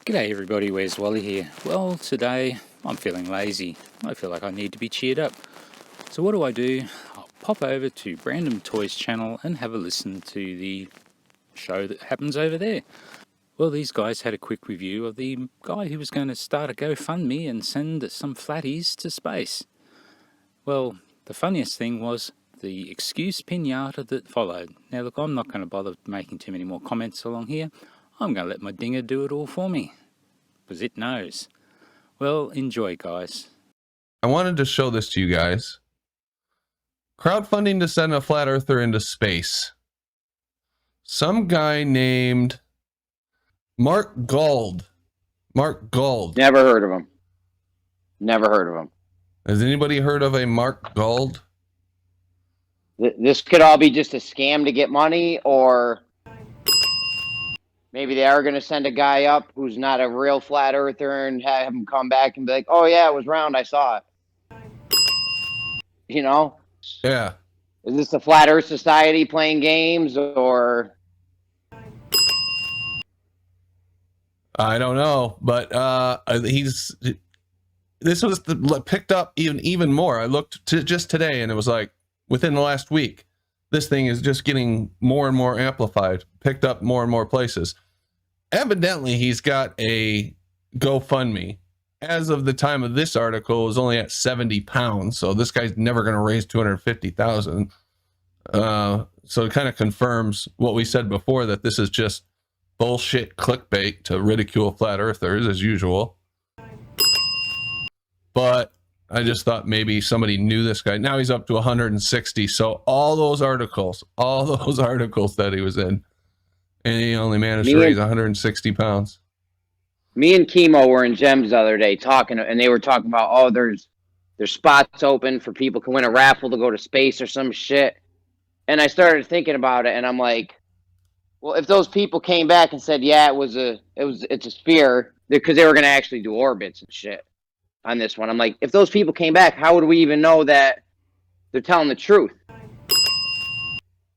G'day everybody, where's Wally here? Well, today I'm feeling lazy. I feel like I need to be cheered up. So what do? I'll pop over to Brandom Toys channel and have a listen to the show that happens over there. Well, these guys had a quick review of the guy who was going to start a GoFundMe and send some flatties to space. Well, the funniest thing was the excuse piñata that followed. Now look, I'm not going to bother making too many more comments along here. I'm going to let my dinger do it all for me, because it knows. Well, enjoy, guys. I wanted to show this to you guys. Crowdfunding to send a flat earther into space. Some guy named Mark Gold. Mark Gold. Never heard of him. Never heard of him. Has anybody heard of a Mark Gold? This could all be just a scam to get money, or maybe they are going to send a guy up who's not a real flat earther and have him come back and be like, oh yeah, it was round, I saw it. You know? Yeah. Is this the Flat Earth Society playing games, or? I don't know, but this was picked up even more. I looked just today and it was like within the last week, this thing is just getting more and more amplified, picked up more and more places. Evidently, he's got a GoFundMe. As of the time of this article, it was only at 70 pounds. So this guy's never going to raise 250,000. So it kind of confirms what we said before, that this is just bullshit clickbait to ridicule flat earthers as usual. But I just thought maybe somebody knew this guy. Now he's up to 160. So all those articles that he was in, and he only managed to raise 160 pounds. Me and Chemo were in Gems the other day talking, and they were talking about, oh, there's spots open for people can win a raffle to go to space or some shit. And I started thinking about it, and I'm like, well, if those people came back and said, yeah, it's a sphere, because they were going to actually do orbits and shit on this one. I'm like, if those people came back, how would we even know that they're telling the truth?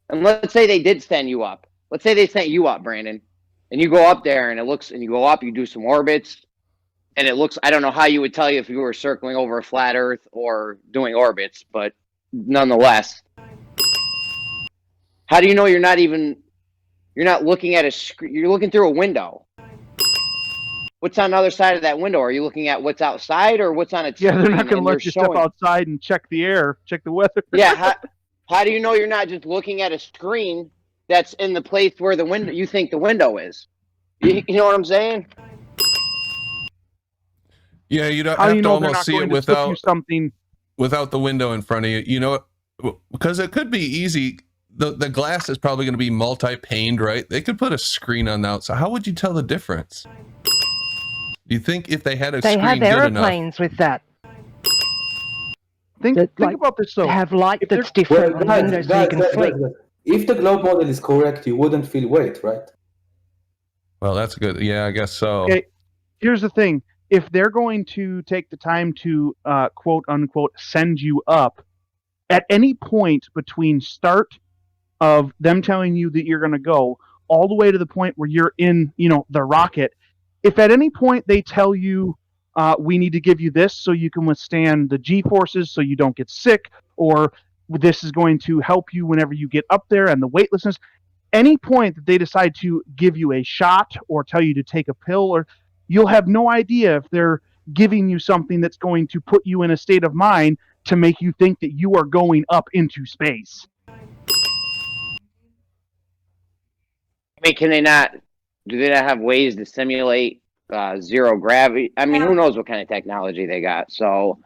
And let's say they did send you up. Let's say they sent you up, Brandon, and you go up there and you go up, you do some orbits, and it looks, I don't know how you would tell you if you were circling over a flat Earth or doing orbits, but nonetheless, how do you know you're not looking at a screen, you're looking through a window? What's on the other side of that window? Are you looking at what's outside or what's on its screen? Yeah, they're not going to let you step outside and check the air, check the weather. Yeah, how do you know you're not just looking at a screen that's in the place where the window, you think the window is? You know what I'm saying? Yeah, you don't have to almost see it without something, without the window in front of you. You know, because it could be easy. The glass is probably going to be multi-paned, right? They could put a screen on the outside. How would you tell the difference? Do you think if they had a screen good enough? They have airplanes with that. Think about this though. They have light that's different on the windows so you can sleep. If the globe model is correct, you wouldn't feel weight, right? Well, that's good. Yeah, I guess so. Okay, here's the thing. If they're going to take the time to quote unquote send you up, at any point between start of them telling you that you're going to go all the way to the point where you're in, the rocket, if at any point they tell you, we need to give you this so you can withstand the G-forces so you don't get sick, or this is going to help you whenever you get up there and the weightlessness, any point that they decide to give you a shot or tell you to take a pill, or you'll have no idea if they're giving you something that's going to put you in a state of mind to make you think that you are going up into space. I mean, do they not have ways to simulate zero gravity? I mean, who knows what kind of technology they got? So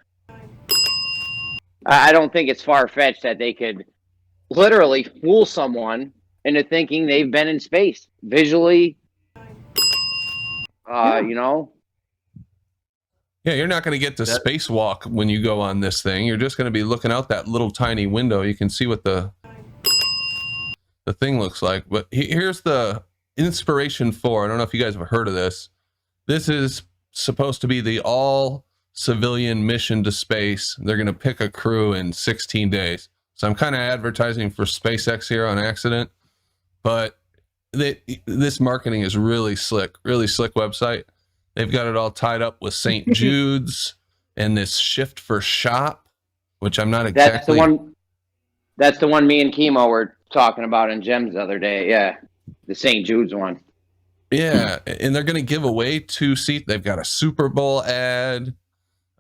I don't think it's far-fetched that they could literally fool someone into thinking they've been in space visually. Yeah, you're not going to get to spacewalk when you go on this thing. You're just going to be looking out that little tiny window. You can see what the thing looks like. But here's the inspiration for, I don't know if you guys have heard of this. This is supposed to be the all civilian mission to space. They're going to pick a crew in 16 days. So I'm kind of advertising for SpaceX here on accident, but this marketing is really slick website. They've got it all tied up with St. Jude's and this shift for shop, which I'm not exactly. That's the one me and Chemo were talking about in Gems the other day. Yeah, the St. Jude's one. Yeah, and they're going to give away 2 seats. They've got a Super Bowl ad.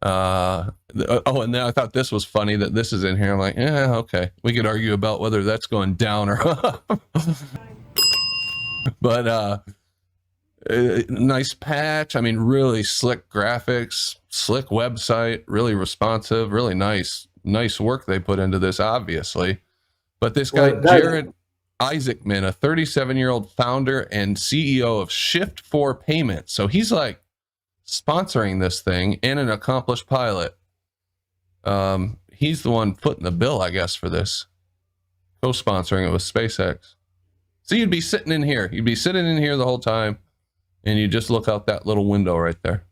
And then I thought this was funny that this is in here. I'm like, yeah, okay. We could argue about whether that's going down or up. But nice patch. I mean, really slick graphics, slick website, really responsive, really nice work they put into this, obviously. But this guy, Jared Isaacman, a 37-year-old founder and CEO of Shift4 Payments. So he's like sponsoring this thing and an accomplished pilot. He's the one footing the bill, I guess, for this. Co-sponsoring it with SpaceX. So you'd be sitting in here. You'd be sitting in here the whole time, and you just look out that little window right there.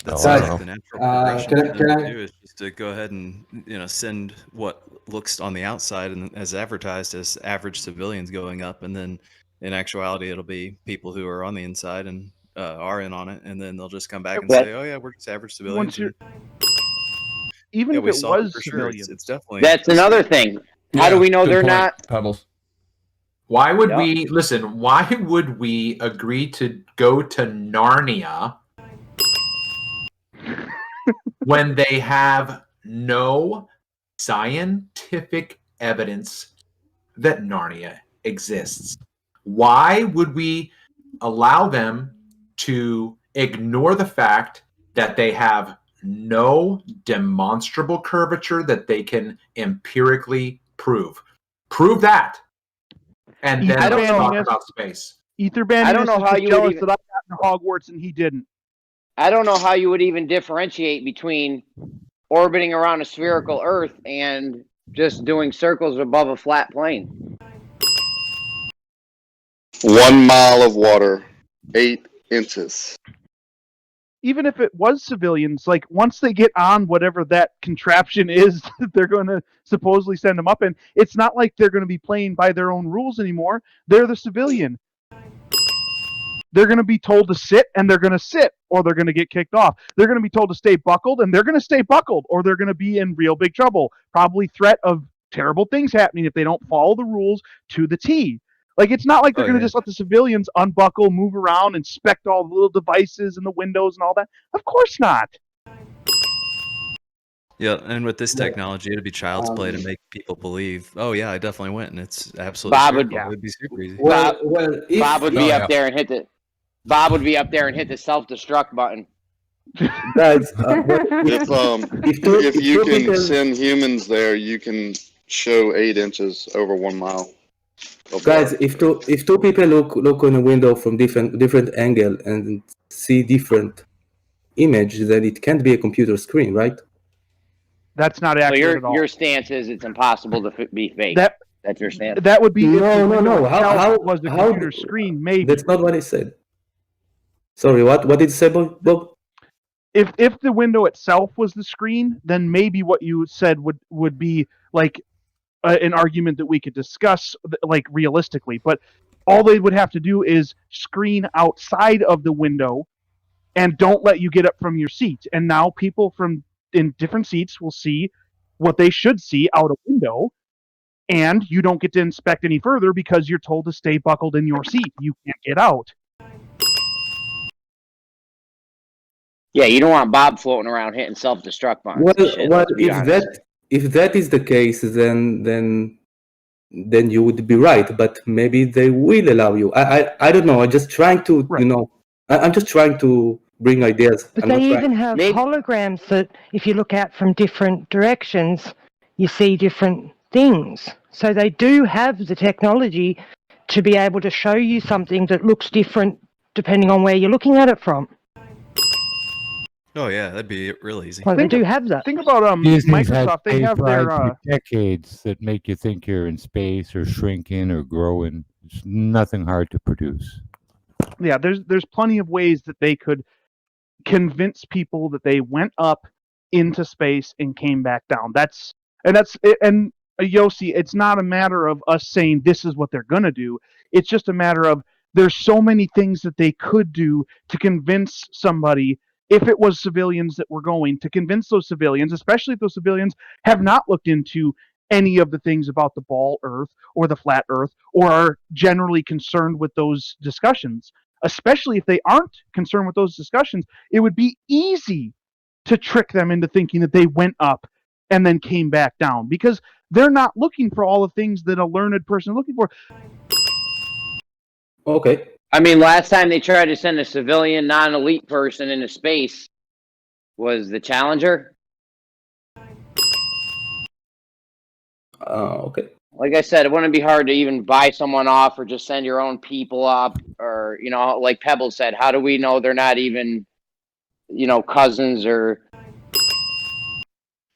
That's like the natural progression to do is just to go ahead and send what looks on the outside and as advertised as average civilians going up, and then in actuality it'll be people who are on the inside and are in on it, and then they'll just come back and say, "Oh yeah, we're just average civilians." Even if it was civilians, it's definitely that's another thing. How do we know they're not? Pebbles. Why would we listen? Why would we agree to go to Narnia when they have no scientific evidence that Narnia exists? Why would we allow them to ignore the fact that they have no demonstrable curvature that they can empirically prove? Prove that. And then let's talk about space. Ether Bandinus, I don't know how you jealous that I got into Hogwarts and he didn't. I don't know how you would even differentiate between orbiting around a spherical Earth and just doing circles above a flat plane. 1 mile of water, 8 inches. Even if it was civilians, like once they get on whatever that contraption is that they're going to supposedly send them up in, it's not like they're going to be playing by their own rules anymore. They're the civilian. They're going to be told to sit, and they're going to sit, or they're going to get kicked off. They're going to be told to stay buckled, and they're going to stay buckled, or they're going to be in real big trouble. Probably threat of terrible things happening if they don't follow the rules to the T. Like, it's not like they're going to just let the civilians unbuckle, move around, inspect all the little devices and the windows and all that. Of course not. Yeah, and with this technology, it'd be child's play to make people believe, oh yeah, I definitely went, and it's absolutely it would be super easy. Bob would be up there and hit the self-destruct button. Guys, if you can send humans there, you can show 8 inches over 1 mile. Guys, if two people look on a window from different angle and see different image, then it can't be a computer screen, right? That's not accurate at all. Your stance is it's impossible to be fake. That's your stance. That would be no. How was the computer screen? Maybe that's not what I said. Sorry, what did you say, Bob? If the window itself was the screen, then maybe what you said would be like an argument that we could discuss, like realistically. But all they would have to do is screen outside of the window, and don't let you get up from your seat. And now people in different seats will see what they should see out a window, and you don't get to inspect any further because you're told to stay buckled in your seat. You can't get out. Yeah, you don't want Bob floating around hitting self-destruct buttons. Well, if that is the case, then you would be right. But maybe they will allow you. I don't know. I'm just trying to I'm just trying to bring ideas. But they even have holograms that, if you look out from different directions, you see different things. So they do have the technology to be able to show you something that looks different depending on where you're looking at it from. Oh yeah, that'd be real easy. Well, they do have that. Think about Microsoft. They have their decades that make you think you're in space or shrinking or growing. It's nothing hard to produce. Yeah, there's plenty of ways that they could convince people that they went up into space and came back down. And Yossi, it's not a matter of us saying this is what they're going to do. It's just a matter of there's so many things that they could do to convince somebody, if it was civilians that were going, to convince those civilians, especially if those civilians have not looked into any of the things about the ball earth or the flat earth, or are generally concerned with those discussions. Especially if they aren't concerned with those discussions, it would be easy to trick them into thinking that they went up and then came back down, because they're not looking for all the things that a learned person is looking for. Okay. I mean, last time they tried to send a civilian, non-elite person into space was the Challenger. Okay. Like I said, it wouldn't be hard to even buy someone off or just send your own people up, or, you know, like Pebble said, how do we know they're not even, you know, cousins or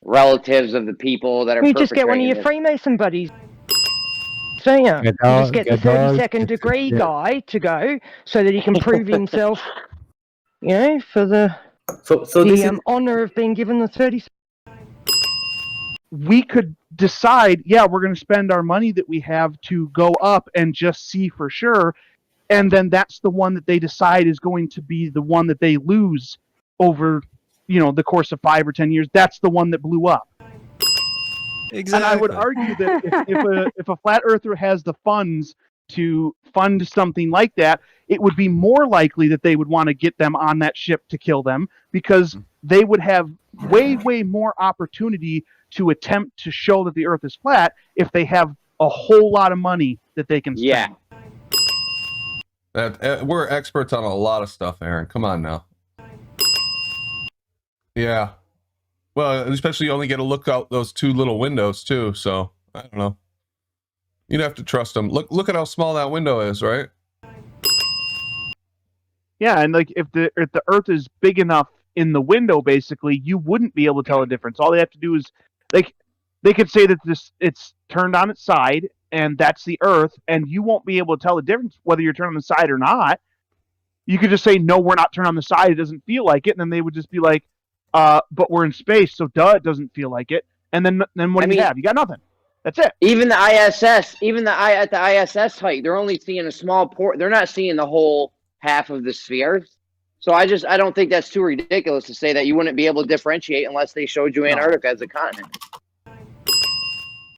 relatives of the people that are You just get one of your this? Freemason buddies, don't you? You just get the 32nd degree guy to go so that he can prove himself, you know, for the honor of being given the 30. We could decide, yeah, we're going to spend our money that we have to go up and just see for sure, and then that's the one that they decide is going to be the one that they lose over, you know, the course of 5 or 10 years. That's the one that blew up. Exactly. And I would argue that if a flat earther has the funds to fund something like that, it would be more likely that they would want to get them on that ship to kill them, because they would have way more opportunity to attempt to show that the earth is flat if they have a whole lot of money that they can spend. Yeah. We're experts on a lot of stuff, Aaron. Come on now. Yeah. Well, especially you only get to look out those 2 little windows too, so I don't know. You'd have to trust them. Look at how small that window is, right? Yeah, and like if the earth is big enough in the window, basically, you wouldn't be able to tell the difference. All they have to do is, like, they could say that it's turned on its side and that's the earth, and you won't be able to tell the difference whether you're turned on the side or not. You could just say, no, we're not turned on the side, it doesn't feel like it, and then they would just be like, but we're in space, so duh, it doesn't feel like it. And then what do you have? You got nothing. That's it. Even the ISS, at the ISS height, they're only seeing a small port. They're not seeing the whole half of the sphere. So I don't think that's too ridiculous to say that you wouldn't be able to differentiate unless they showed you Antarctica as a continent.